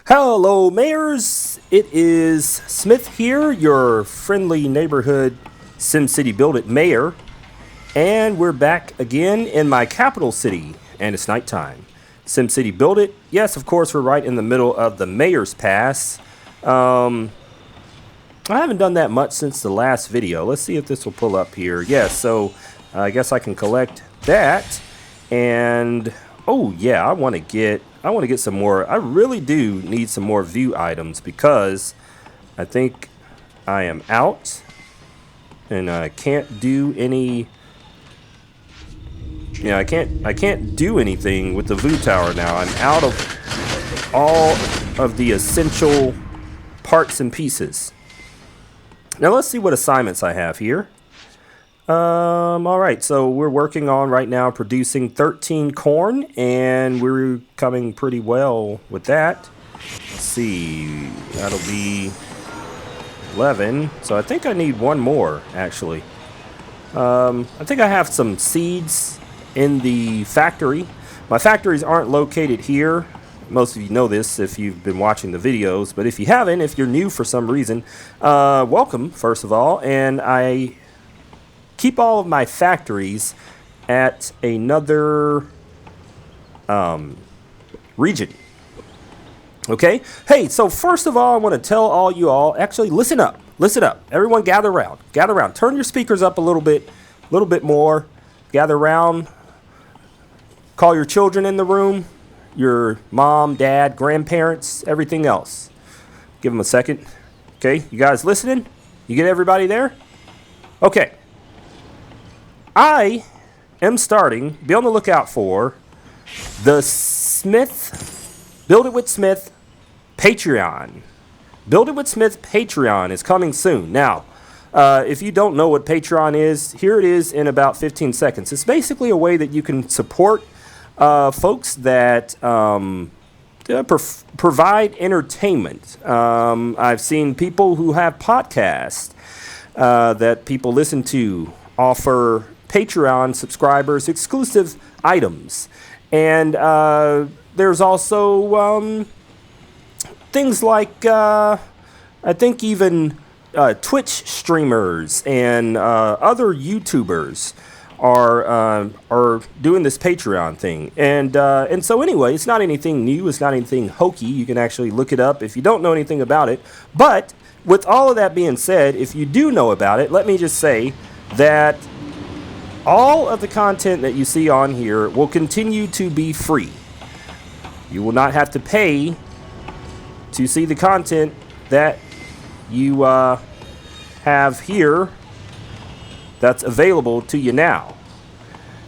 Hello, Mayors. It is Smith here, your friendly neighborhood SimCity Buildit mayor, and we're back again in my capital city, and it's nighttime. SimCity Buildit. Yes, of course, we're right in the middle of the Mayor's Pass. I haven't done that much since the last video. Let's see if this will pull up here. Yes, so I guess I can collect that, and oh yeah, I want to get some more. I really do need some more view items because I think I am out and I can't do any. Yeah, I can't do anything with the view tower now. I'm out of all of the essential parts and pieces. Now let's see what assignments I have here. All right, so we're working on right now producing 13 corn, and we're coming pretty well with that. Let's see, that'll be 11. So I think I need one more, actually. I think I have some seeds in the factory. My factories aren't located here. Most of you know this if you've been watching the videos, but if you haven't, if you're new for some reason, welcome, first of all, and I keep all of my factories at another region. Okay? Hey, so first of all, I want to tell all you all, actually, listen up. Listen up. Everyone gather around. Gather around. Turn your speakers up a little bit more. Gather around. Call your children in the room, your mom, dad, grandparents, everything else. Give them a second. Okay? You guys listening? You get everybody there? Okay. I am starting, be on the lookout for the Smith, Build It with Smith Patreon. Build It with Smith Patreon is coming soon. Now, if you don't know what Patreon is, here it is in about 15 seconds. It's basically a way that you can support folks that provide entertainment. I've seen people who have podcasts that people listen to offer Patreon subscribers exclusive items, and there's also things like I think even Twitch streamers and other YouTubers are doing this Patreon thing, and so anyway, it's not anything new, it's not anything hokey. You can actually look it up if you don't know anything about it. But with all of that being said, if you do know about it, let me just say that all of the content that you see on here will continue to be free. You will not have to pay to see the content that you have here that's available to you now.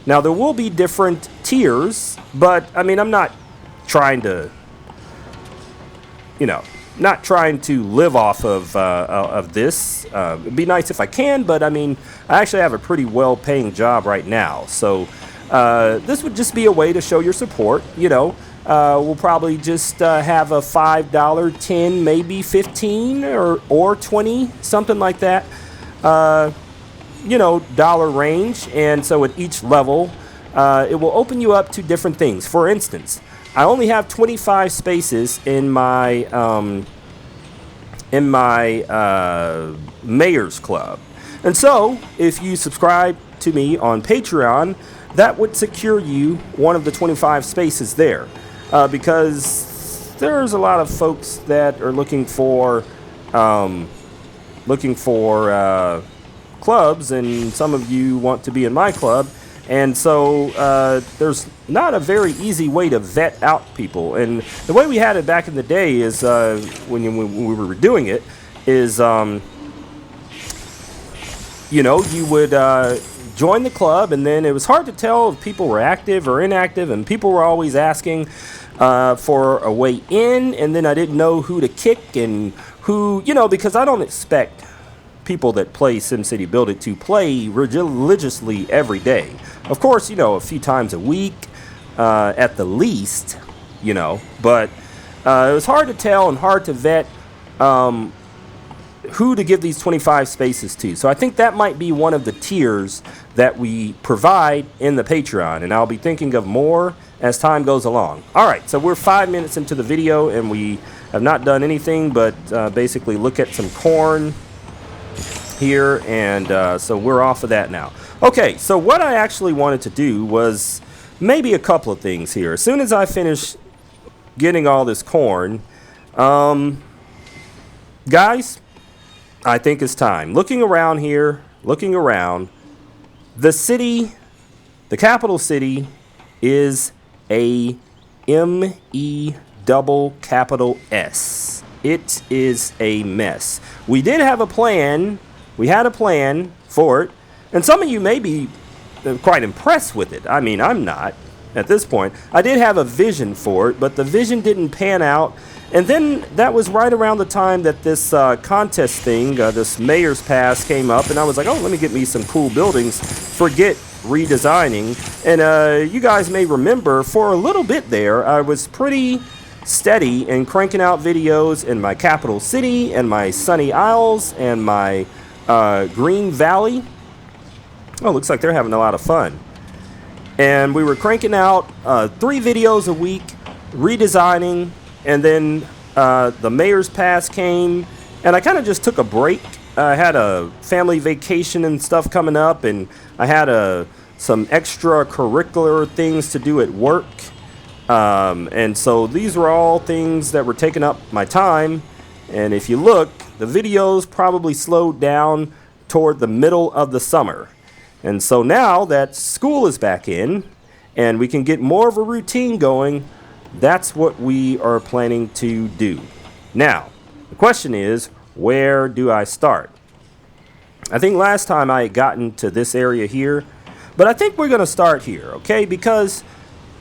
Now, there will be different tiers, but I mean, I'm not trying to, not trying to live off of this. It'd be nice if I can, but I mean, I actually have a pretty well-paying job right now. So this would just be a way to show your support. We'll probably just have a $5, $10, maybe $15 or $20, something like that. Dollar range. And so at each level, it will open you up to different things. For instance, I only have 25 spaces in my Mayor's Club. And so, if you subscribe to me on Patreon, that would secure you one of the 25 spaces there. Because there's a lot of folks that are looking for clubs, and some of you want to be in my club. And so there's not a very easy way to vet out people. And the way we had it back in the day is when we were doing it is, you would join the club, and then it was hard to tell if people were active or inactive, and people were always asking for a way in, and then I didn't know who to kick and who, because I don't expect people that play SimCity Buildit to play religiously every day. Of course, a few times a week at the least, but it was hard to tell and hard to vet who to give these 25 spaces to. So I think that might be one of the tiers that we provide in the Patreon, and I'll be thinking of more as time goes along. All right, so we're 5 minutes into the video, and we have not done anything but basically look at some corn here, and so we're off of that now. Okay, so what I actually wanted to do was maybe a couple of things here. As soon as I finish getting all this corn, guys, I think it's time. Looking around here, the city, the capital city, is a M-E double capital S. It is a mess. We did have a plan. We had a plan for it. And some of you may be quite impressed with it. I mean, I'm not at this point. I did have a vision for it, but the vision didn't pan out. And then that was right around the time that this contest thing, this mayor's pass came up, and I was like, oh, let me get me some cool buildings. Forget redesigning. And you guys may remember, for a little bit there, I was pretty steady in cranking out videos in my capital city and my Sunny Isles and my Green Valley. Oh, looks like they're having a lot of fun. And we were cranking out 3 videos a week, redesigning, and then the mayor's pass came, and I kind of just took a break. I had a family vacation and stuff coming up, and I had some extracurricular things to do at work. And so these were all things that were taking up my time. And if you look, the videos probably slowed down toward the middle of the summer. And so now that school is back in and we can get more of a routine going, that's what we are planning to do. Now, the question is, where do I start? I think last time I had gotten to this area here, but I think we're going to start here, okay? Because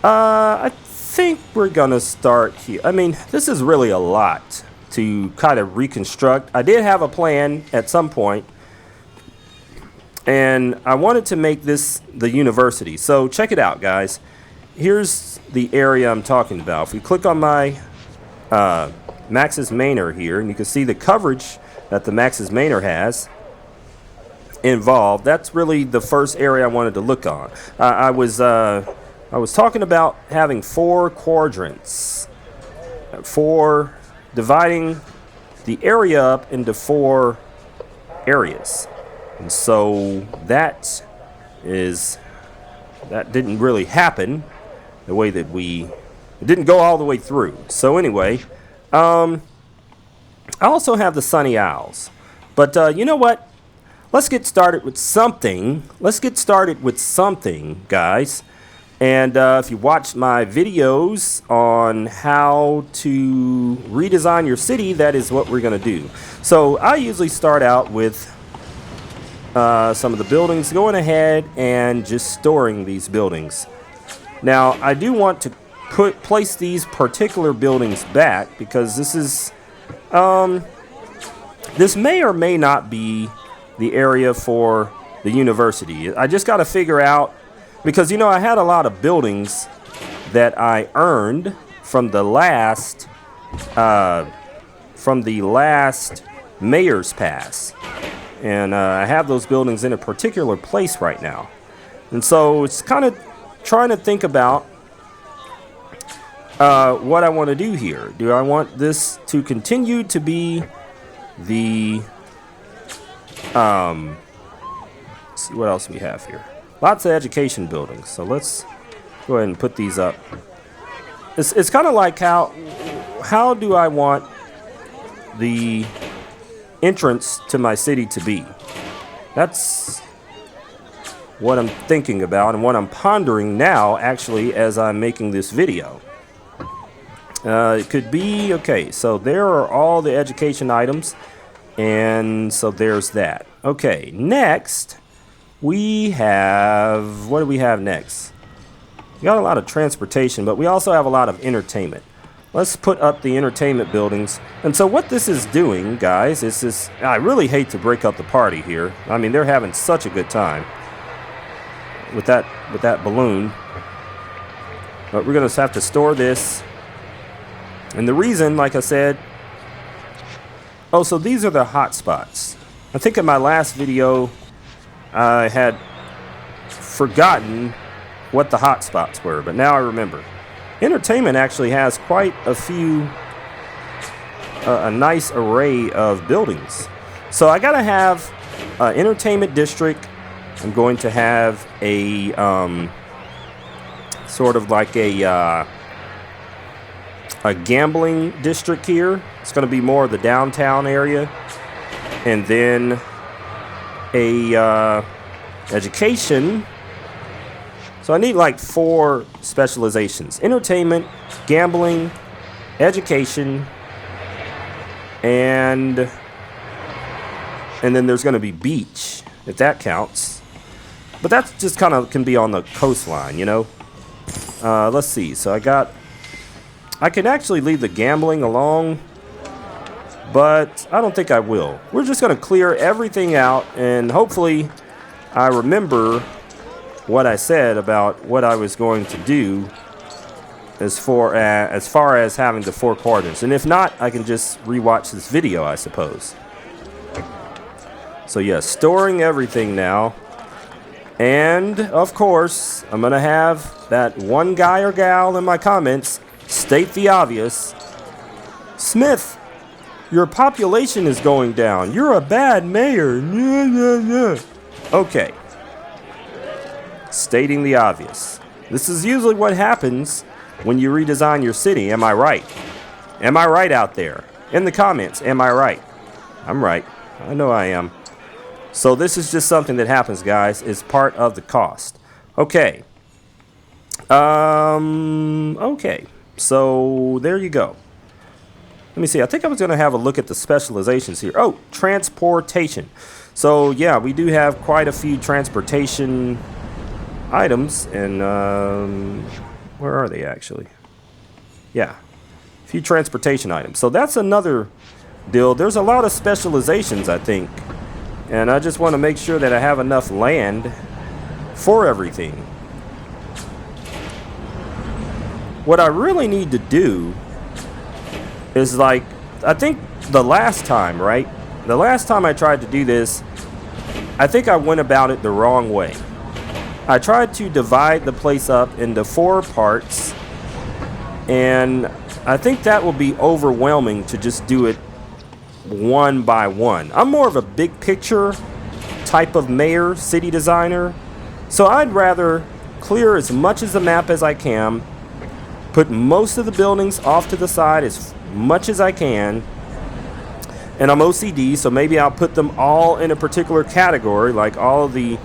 I think we're going to start here. I mean, this is really a lot to kind of reconstruct. I did have a plan at some point, and I wanted to make this the university. So check it out, guys. Here's the area I'm talking about. If we click on my Max's Manor here, and you can see the coverage that the Max's Manor has involved, that's really the first area I wanted to look on. I was talking about having 4 quadrants, for dividing the area up into 4 areas. And so that didn't really happen the way that it didn't go all the way through. So anyway, I also have the Sunny Isles. But you know what? Let's get started with something. Guys. And if you watched my videos on how to redesign your city, that is what we're going to do. So I usually start out with some of the buildings, going ahead and just storing these buildings. Now, I do want to place these particular buildings back because this is this may or may not be the area for the university. I just got to figure out, because you know I had a lot of buildings that I earned from the last mayor's pass. And I have those buildings in a particular place right now. And so it's kind of trying to think about what I want to do here. Do I want this to continue to be the... let's see what else we have here. Lots of education buildings. So let's go ahead and put these up. It's kind of like how do I want the entrance to my city to be? That's what I'm thinking about and what I'm pondering now, actually, as I'm making this video. It could be, okay, so there are all the education items, and so there's that. Okay, next we have, what do we have next? We got a lot of transportation, but we also have a lot of entertainment. Let's put up the entertainment buildings. And so what this is doing, guys, is this, I really hate to break up the party here. I mean, they're having such a good time with that balloon. But we're going to have to store this. And the reason, like I said, Oh, so these are the hot spots. I think in my last video, I had forgotten what the hot spots were, but now I remember. Entertainment actually has quite a few, a nice array of buildings. So I gotta have an entertainment district. I'm going to have a sort of like a gambling district here. It's going to be more of the downtown area, and then a education. So I need like 4 specializations: entertainment, gambling, education, and then there's going to be beach, if that counts. But that's just kind of can be on the coastline, you know. Let's see. So I can actually leave the gambling alone, but I don't think I will. We're just going to clear everything out, and hopefully I remember what I said about what I was going to do as far as having the 4 quadrants. And if not, I can just rewatch this video, I suppose. So yeah, storing everything now. And of course, I'm gonna have that one guy or gal in my comments state the obvious. Smith, your population is going down. You're a bad mayor. Okay. Stating the obvious. This is usually what happens when you redesign your city. Am I right? Am I right out there? In the comments, am I right? I'm right. I know I am. So this is just something that happens, guys. It's part of the cost. Okay. Okay. So there you go. Let me see. I think I was going to have a look at the specializations here. Oh, transportation. So yeah, we do have quite a few transportation items. And where are they actually? Yeah. A few transportation items. So that's another deal. There's a lot of specializations, I think. And I just want to make sure that I have enough land for everything. What I really need to do is, like, I think the last time, right? The last time I tried to do this, I think I went about it the wrong way. I tried to divide the place up into 4 parts, and I think that will be overwhelming to just do it one by one. I'm more of a big picture type of mayor, city designer. So I'd rather clear as much of the map as I can, put most of the buildings off to the side as much as I can, and I'm OCD, so maybe I'll put them all in a particular category, like all of the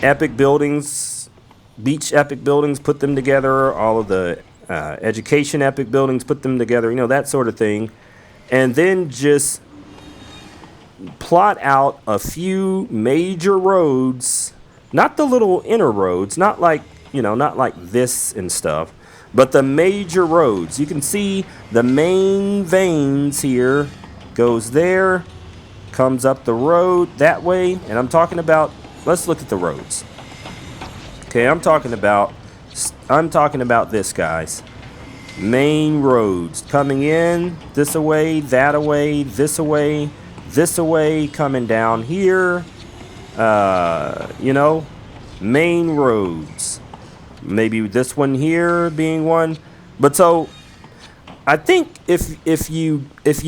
epic buildings, beach epic buildings, put them together, all of the education epic buildings, put them together, you know, that sort of thing. And then just plot out a few major roads, not the little inner roads, not like, you know, not like this and stuff, but the major roads. You can see the main veins here, goes there, comes up the road that way, and I'm talking about, let's look at the roads. Okay, I'm talking about this, guys. Main roads coming in this away, that away, this away, coming down here. You know, main roads. Maybe this one here being one. But so I think if you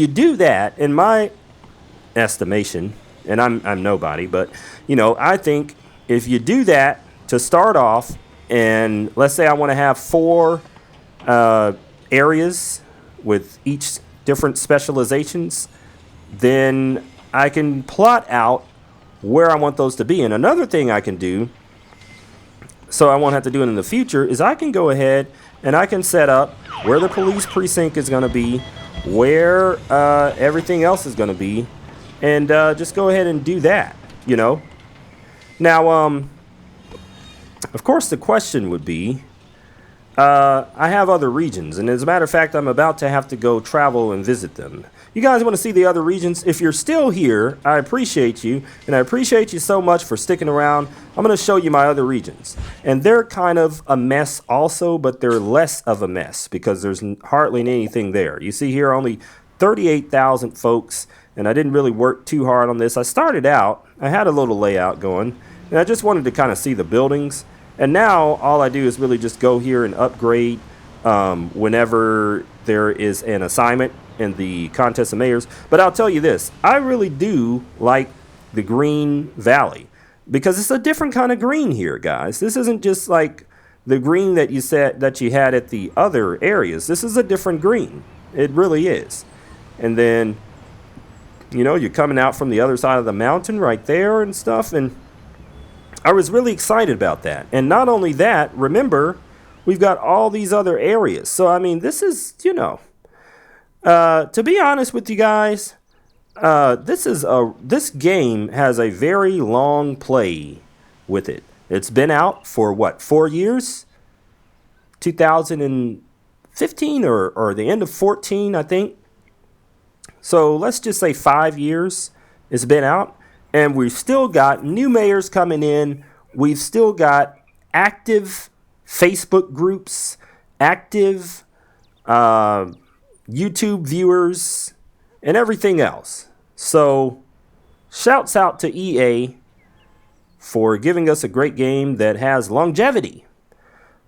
do that, in my estimation, and I'm nobody, but you know, I think if you do that to start off, and let's say I want to have 4 areas with each different specializations, then I can plot out where I want those to be. And another thing I can do, so I won't have to do it in the future, is I can go ahead and I can set up where the police precinct is going to be, where everything else is going to be, and just go ahead and do that, you know. Now, of course, the question would be, I have other regions, and as a matter of fact, I'm about to have to go travel and visit them. You guys want to see the other regions? If you're still here, I appreciate you, and I appreciate you so much for sticking around. I'm going to show you my other regions, and they're kind of a mess also, but they're less of a mess because there's hardly anything there. You see here only 38,000 folks, and I didn't really work too hard on this. I started out, I had a little layout going, and I just wanted to kind of see the buildings. And now all I do is really just go here and upgrade whenever there is an assignment in the contest of mayors. But I'll tell you this, I really do like the Green Valley because it's a different kind of green here, guys. This isn't just like the green that you said that you had at the other areas. This is a different green. It really is. And then, you know, you're coming out from the other side of the mountain right there and stuff. And I was really excited about that. And not only that, remember, we've got all these other areas. So, I mean, this is, you know, to be honest with you guys, this game has a very long play with it. It's been out for what, 4 years? 2015 or the end of 14, I think. So let's just say 5 years it's been out, and we've still got new mayors coming in. We've still got active Facebook groups, active YouTube viewers, and everything else. So shouts out to EA for giving us a great game that has longevity.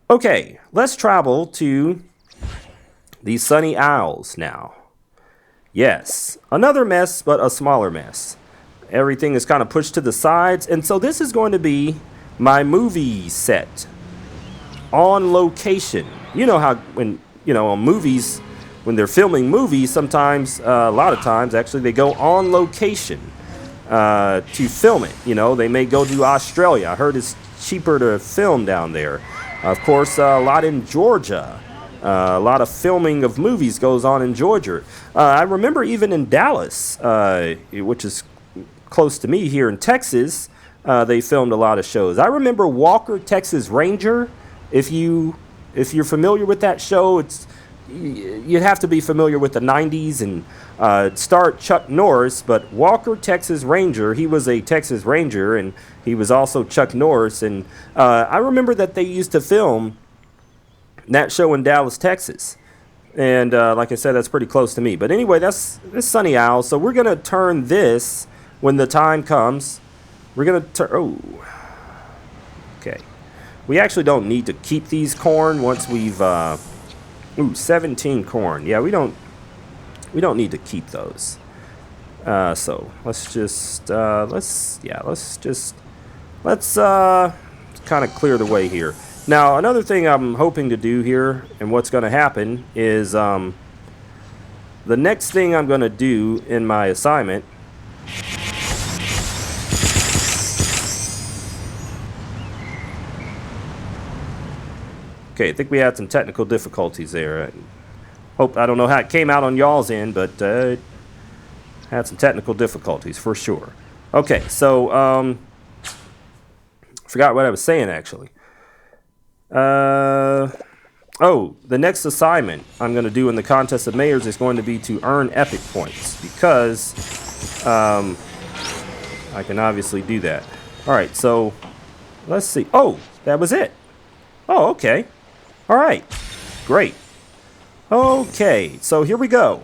Okay, let's travel to the Sunny Isles now. Yes, another mess, but a smaller mess. Everything is kind of pushed to the sides, and so this is going to be my movie set on location. You know how when, you know, on movies, when they're filming movies, sometimes, a lot of times, actually, they go on location to film it. You know, they may go to Australia. I heard it's cheaper to film down there. Of course, a lot in Georgia. A lot of filming of movies goes on in Georgia. I remember even in Dallas, which is close to me here in Texas, they filmed a lot of shows. I remember Walker, Texas Ranger. If you're familiar with that show, you'd have to be familiar with the 90s and start Chuck Norris, but Walker, Texas Ranger, he was a Texas Ranger, and he was also Chuck Norris. And I remember that they used to film that show in Dallas, Texas. And like I said, that's pretty close to me. But anyway, that's Sunny Isle. So we're going to turn this when the time comes. We're going to turn... Oh. Okay. We actually don't need to keep these corn once we've... 17 corn. Yeah, we don't need to keep those. So let's just kind of clear the way here. Now, another thing I'm hoping to do here, and what's going to happen is the next thing I'm going to do in my assignment. Okay, I think we had some technical difficulties there. I don't know how it came out on y'all's end, but had some technical difficulties for sure. Okay, so forgot what I was saying actually. The next assignment I'm going to do in the contest of mayors is going to be to earn epic points because I can obviously do that. All right, so let's see. Oh, that was it. Oh, okay. All right, great. Okay, so here we go.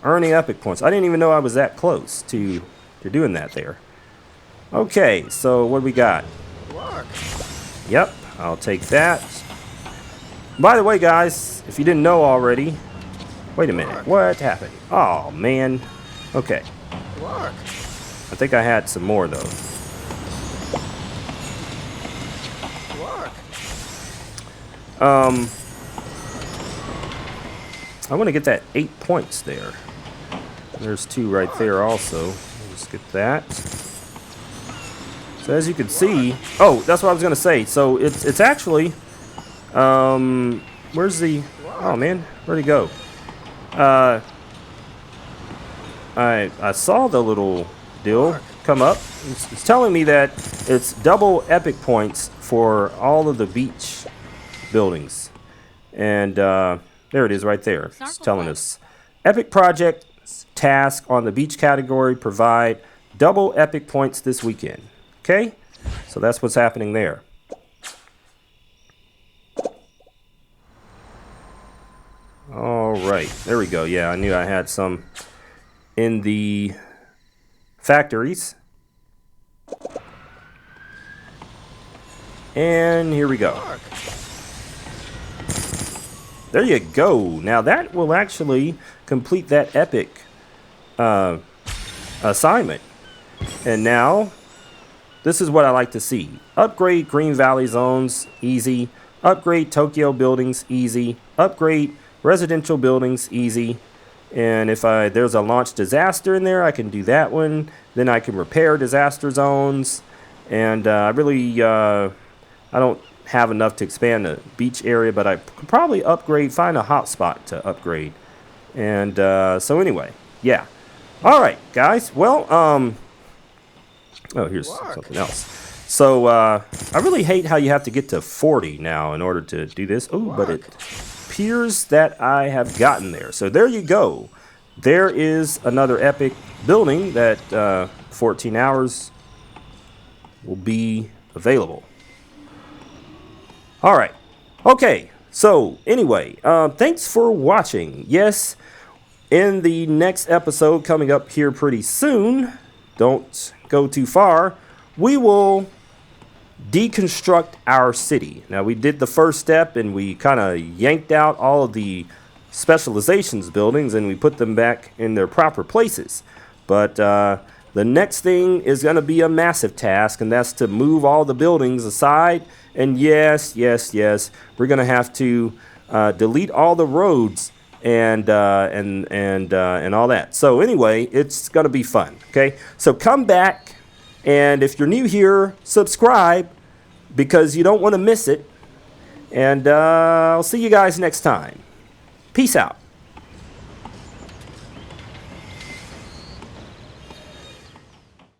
Earning epic points. I didn't even know I was that close to doing that there. Okay, so what do we got? Yep, I'll take that. By the way, guys, if you didn't know already, wait a minute, what happened? Oh, man. Okay. I think I had some more, though. I want to get that 8 points there. There's 2 right there also. Let's get that. So as you can see, oh, that's what I was going to say. So it's actually, where's the, oh man, where'd he go? I saw the little deal come up. It's telling me that it's double epic points for all of the beach buildings. And there it is right there. It's telling us epic project task on the beach category, provide double epic points this weekend. Okay, so that's what's happening there. All right. There we go. Yeah, I knew I had some in the factories. And here we go. There you go. Now that will actually complete that epic assignment. And now, this is what I like to see. Upgrade Green Valley zones, easy. Upgrade Tokyo buildings, easy. Upgrade residential buildings, easy. And if there's a launch disaster in there, I can do that one. Then I can repair disaster zones. And I don't have enough to expand the beach area, but I could probably find a hot spot to upgrade. And so anyway, yeah. All right, guys. Well, oh, here's something else. So I really hate how you have to get to 40 now in order to do this. Oh, but it appears that I have gotten there. So there you go. There is another epic building that 14 hours will be available. All right. Okay. So anyway, thanks for watching. Yes, in the next episode coming up here pretty soon, don't go too far, we will deconstruct our city. Now, we did the first step and we kind of yanked out all of the specializations buildings and we put them back in their proper places. But the next thing is going to be a massive task, and that's to move all the buildings aside. And yes, we're going to have to delete all the roads and all that. So anyway, it's going to be fun. Okay, so come back, and if you're new here, subscribe because you don't want to miss it. And I'll see you guys next time. Peace out.